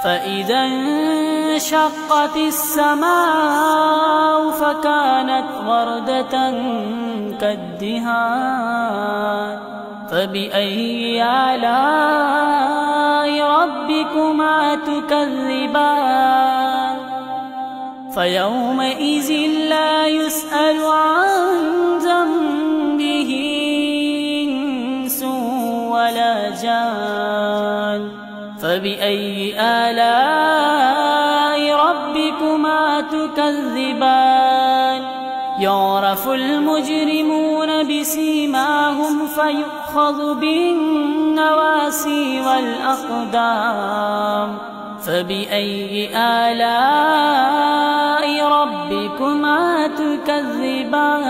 فإذا انشقت السماء فكانت وردة كالدهان فبأي آلاء ربكما تكذبان فيومئذ لا يسأل عن ذنبه إنس ولا جان فبأي آلاء ربكما تكذبان يعرف المجرمون بسيماهم فيؤخذ بالنواسي والأقدام فبأي آلاء ربكما تكذبان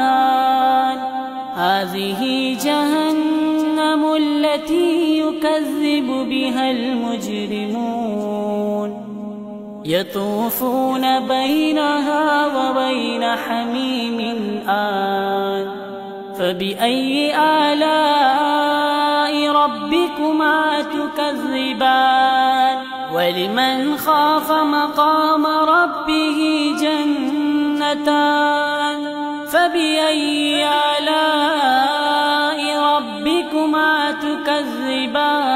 هذه جهنم التي يكذب بها المجرمون يطوفون بينها وبين حميم آن فبأي آلاء ربكما تكذبان ولمن خاف مقام ربه جنتان فبأي آلاء ربكما تكذبان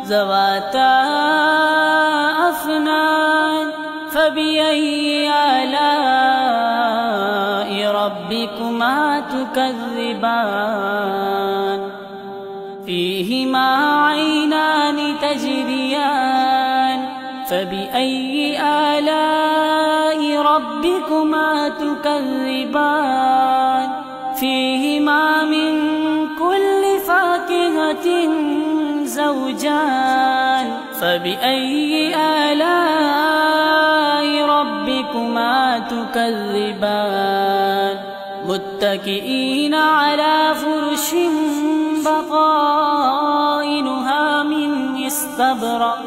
ذواتا أفنان فبأي آلاء ربكما تكذبان فيهما عينان تجريان فبأي آلاء ربكما تكذبان فيهما من كل فاكهة زوجان فبأي آلاء ربكما تكذبان متكئين على فرش بطائنها من استبرق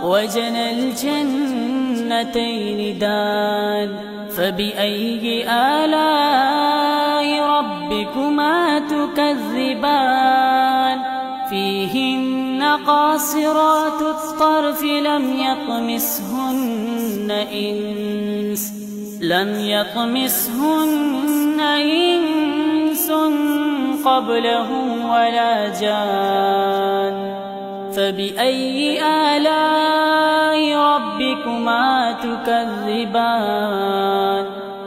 وجنى الجنتين دان فبأي آلاء ربكما تكذبان فيهن قاصرات الطرف لم يطمسهن إنس قبلهم ولا جان فبأي آلاء ربكما تكذبان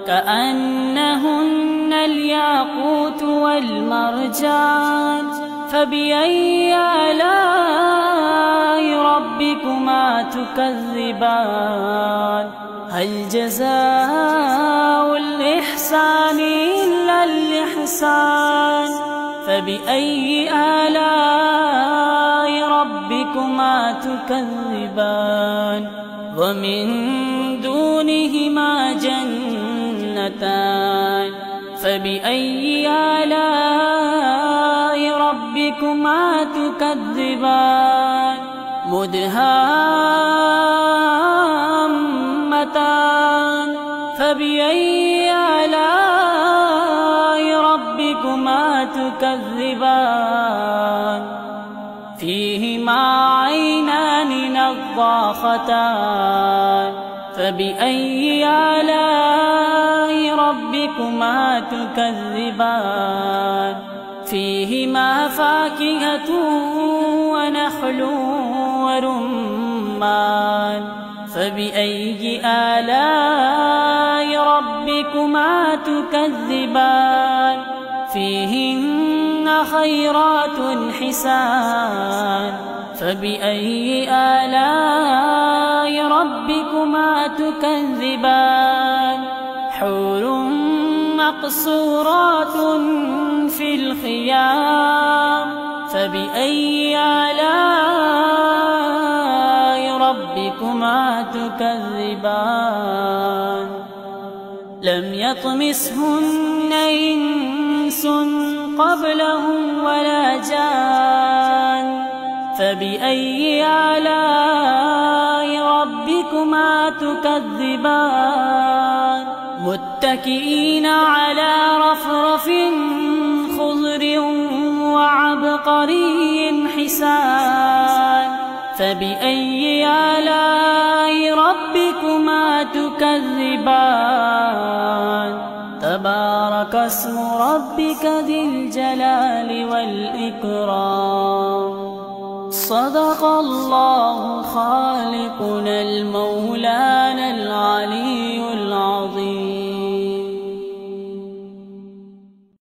كأنهن الياقوت والمرجان فبأي آلاء ربكما تكذبان هل جزاء الإحسان إلا الإحسان فبأي آلاء ربكما تكذبان ومن دونهما جنتان فبأي آلاء ربكما تكذبان مدهامتان فبأي آلاء ربكما تكذبان فيهما عينان نضاختان فبأي آلاء ربكما تكذبان فيهما فاكهة ونخل ورمان فبأي آلاء ربكما تكذبان فيهن خيرات حسان فبأي آلاء ربكما تكذبان حور مقصورات في الخيام فبأي آلاء ربكما تكذبان لم يطمسهن إنس قبلهم ولا جان فبأي آلاء ربكما تكذبان متكئين على رفرف خضر وعبقري حسان فبأي آلاء بان تبارك اسم ربك ذي الجلال والإكرام. صدق الله خالقنا المولى